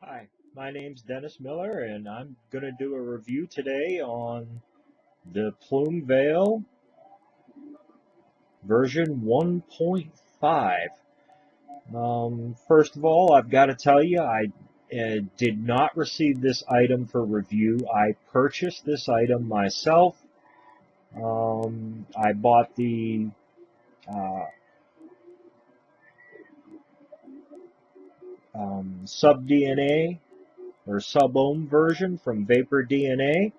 Hi, my name's Dennis Miller, and I'm going to do a review today on the Plume Veil version 1.5. First of all, I've got to tell you, I did not receive this item for review. I purchased this item myself. I bought the uh, sub-DNA or sub-ohm version from Vapor DNA.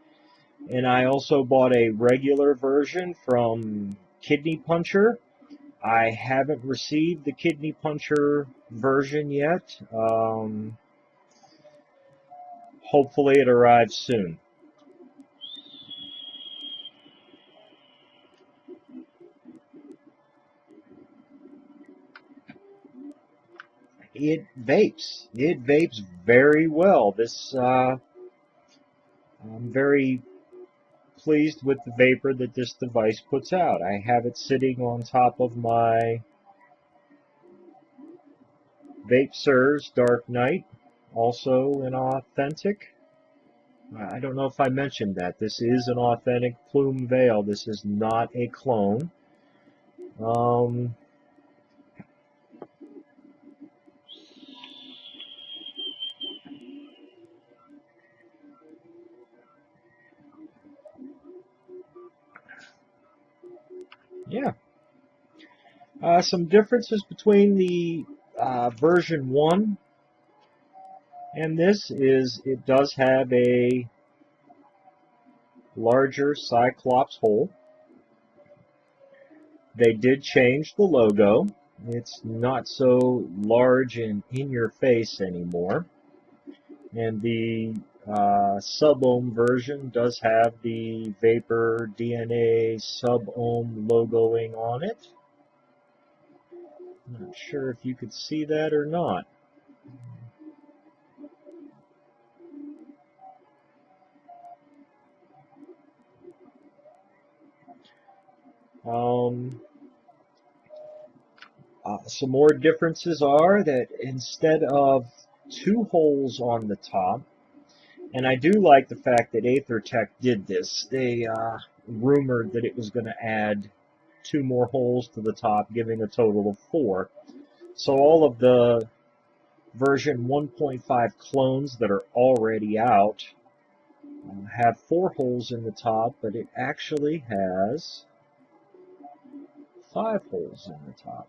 And I also bought a regular version from Kidney Puncher. I haven't received the Kidney Puncher version yet. Hopefully it arrives soon. It vapes. It vapes very well. I'm very pleased with the vapor that this device puts out. I have it sitting on top of my Vape Surge Dark Knight, also an authentic. I don't know if I mentioned that. This is an authentic Plume Veil. This is not a clone. Um, yeah. Some differences between the version 1 and this is it does have a larger Cyclops hole. They did change the logo. It's not so large and in your face anymore. And the sub-ohm version does have the Vapor DNA sub-ohm logoing on it. I'm not sure if you could see that or not. Some more differences are that instead of two holes on the top, and I do like the fact that AetherTech did this. They rumored that it was going to add two more holes to the top, giving a total of 4. So all of the version 1.5 clones that are already out have 4 holes in the top, but it actually has 5 holes in the top.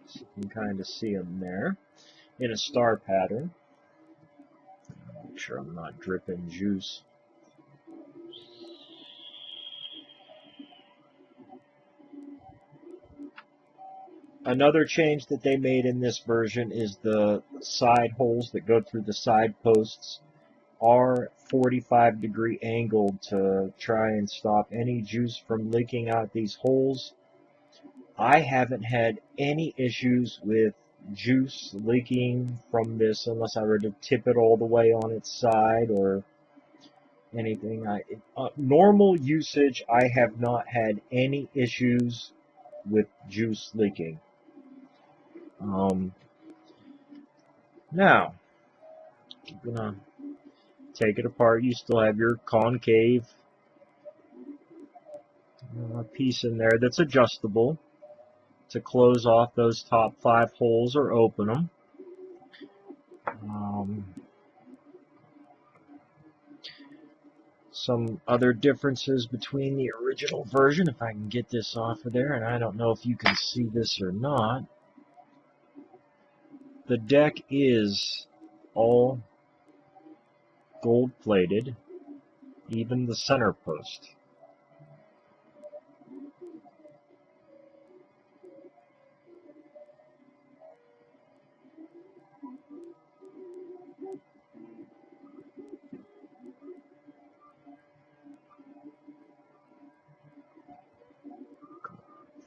So you can kind of see them there in a star pattern. Make sure I'm not dripping juice. Another change that they made in this version is the side holes that go through the side posts are 45-degree angled to try and stop any juice from leaking out these holes. I haven't had any issues with juice leaking from this unless I were to tip it all the way on its side or anything. Normal usage, I have not had any issues with juice leaking. Now, I'm gonna take it apart. You still have your concave piece in there that's adjustable to close off those top 5 holes or open them. Some other differences between the original version, if I can get this off of there, and I don't know if you can see this or not. The deck is all gold plated, even the center post.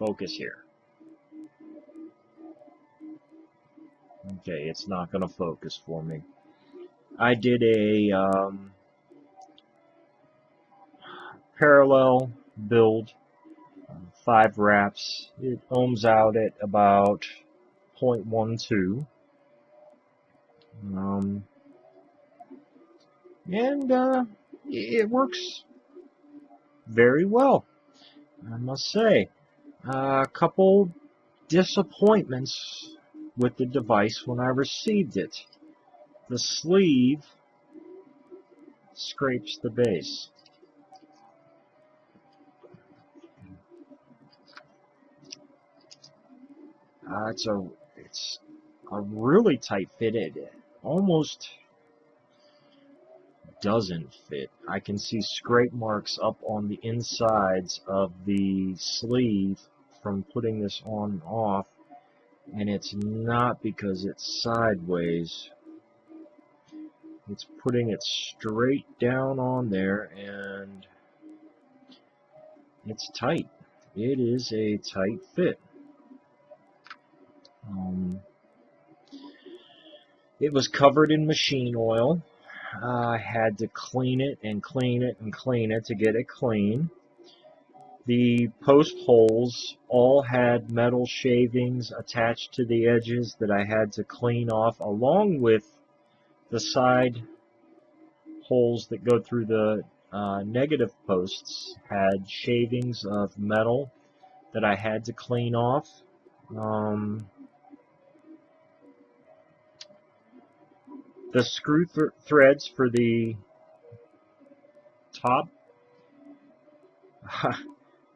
Focus here. Okay, it's not going to focus for me. I did a parallel build, 5 wraps. It ohms out at about 0.12. And it works very well, I must say. A couple disappointments with the device when I received it. The sleeve scrapes the base. It's a really tight fit. It almost doesn't fit. I can see scrape marks up on the insides of the sleeve from putting this on and off, and it's not because it's sideways. It's putting it straight down on there, and it's tight. It is a tight fit. It was covered in machine oil. I had to clean it and clean it and clean it to get it clean. The post holes all had metal shavings attached to the edges that I had to clean off, along with the side holes that go through the negative posts had shavings of metal that I had to clean off. The screw threads for the top,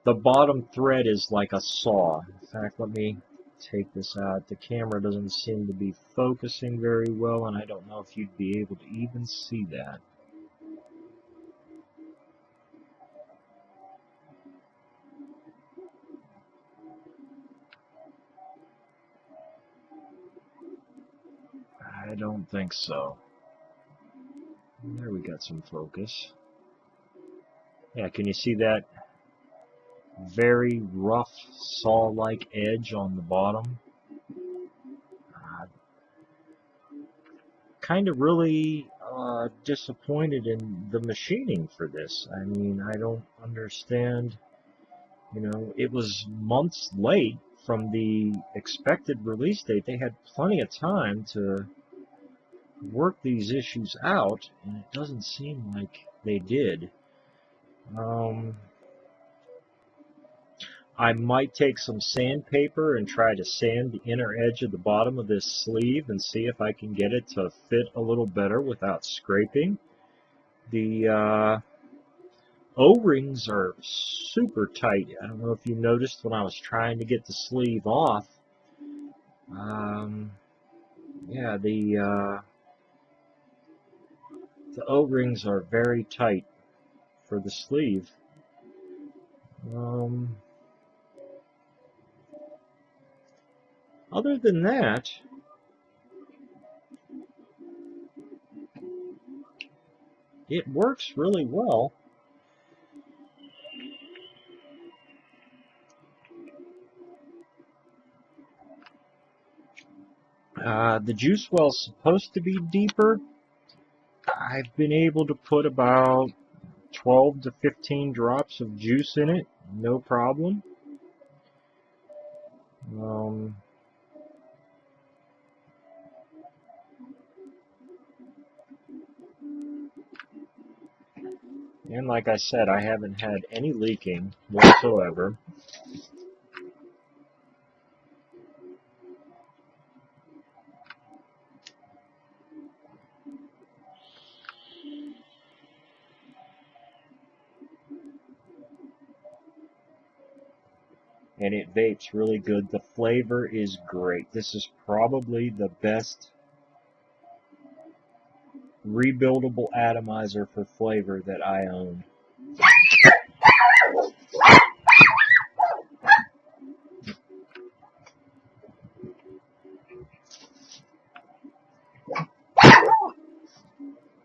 the bottom thread is like a saw. In fact, let me take this out. The camera doesn't seem to be focusing very well, and I don't know if you'd be able to even see that. I don't think so. There, we got some focus. Yeah, can you see that very rough saw-like edge on the bottom? Kind of really disappointed in the machining for this. I mean, I don't understand. You know, it was months late from the expected release date. They had plenty of time to work these issues out, and it doesn't seem like they did. I might take some sandpaper and try to sand the inner edge of the bottom of this sleeve and see if I can get it to fit a little better without scraping. The O-rings are super tight. I don't know if you noticed when I was trying to get the sleeve off. Yeah, the O-rings are very tight for the sleeve. Other than that, it works really well. The juice well's supposed to be deeper. I've been able to put about 12 to 15 drops of juice in it, no problem. And like I said, I haven't had any leaking whatsoever. And it vapes really good. The flavor is great. This is probably the best rebuildable atomizer for flavor that I own.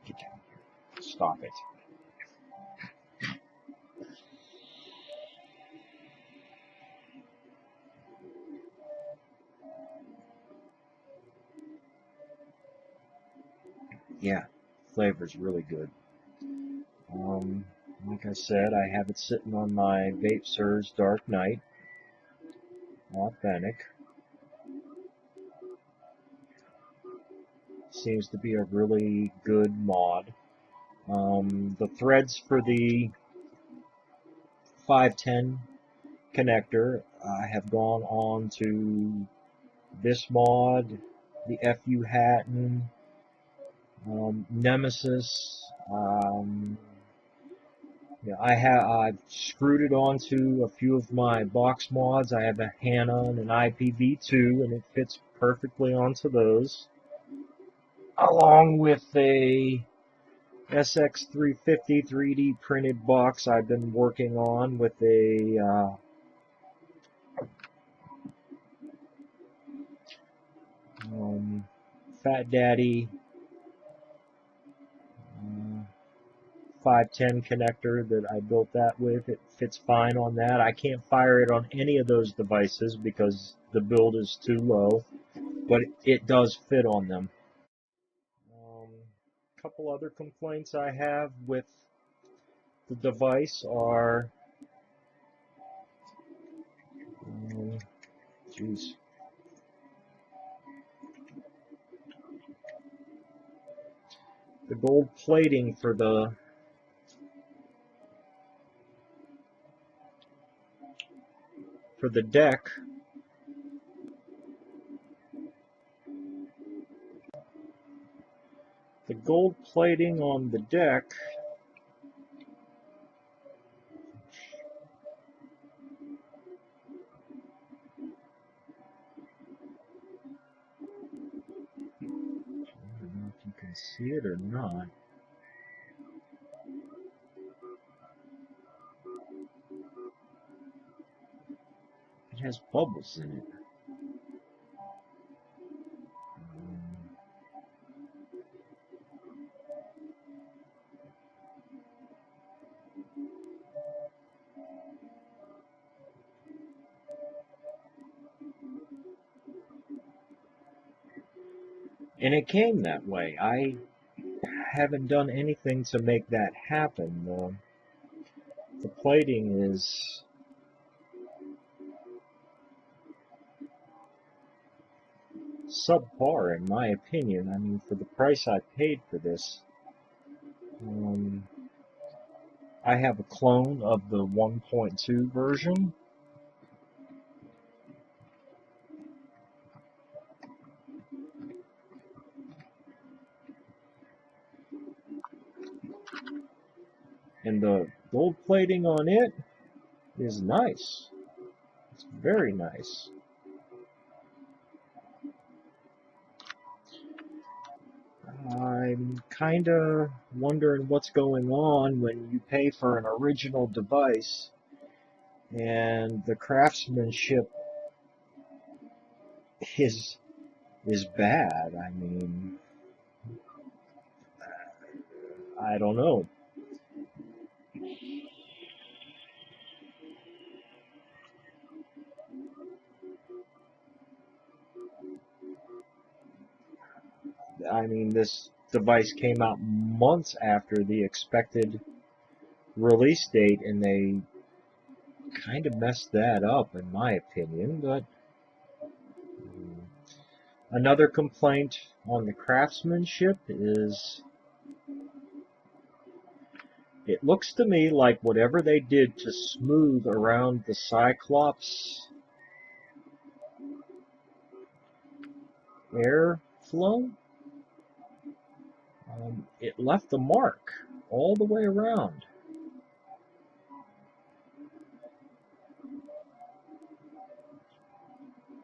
Get down here. Stop it. Yeah, flavor's really good. Like I said, I have it sitting on my Vape Surge Dark Knight Authentic. Seems to be a really good mod. The threads for the 510 connector have gone on to this mod, the FU Hatton, Nemesis. Yeah, I've screwed it onto a few of my box mods. I have a Hana and an IPv2, and it fits perfectly onto those, along with a SX350 3D printed box I've been working on with a Fat Daddy 510 connector that I built that with. It fits fine on that. I can't fire it on any of those devices because the build is too low, but it does fit on them. A couple other complaints I have with the device are, the gold plating for the deck. The gold plating on the deck I don't know if you can see it or not. It has bubbles in it. And it came that way. I haven't done anything to make that happen. The plating is subpar in my opinion. I mean, for the price I paid for this. I have a clone of the 1.2 version. And the gold plating on it is nice. It's very nice. I'm kind of wondering what's going on when you pay for an original device and the craftsmanship is bad. I mean, I don't know. I mean, this device came out months after the expected release date, and they kind of messed that up, in my opinion. But another complaint on the craftsmanship is it looks to me like whatever they did to smooth around the Cyclops airflow, it left a mark all the way around.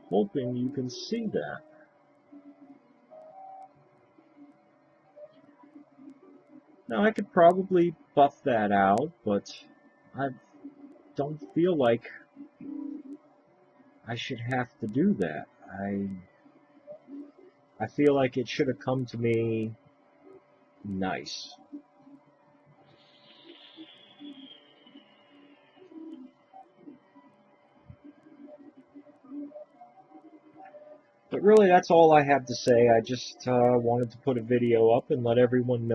Hoping you can see that. Now I could probably buff that out, but I don't feel like I should have to do that. I feel like it should have come to me nice. But really, that's all I have to say. I just wanted to put a video up and let everyone know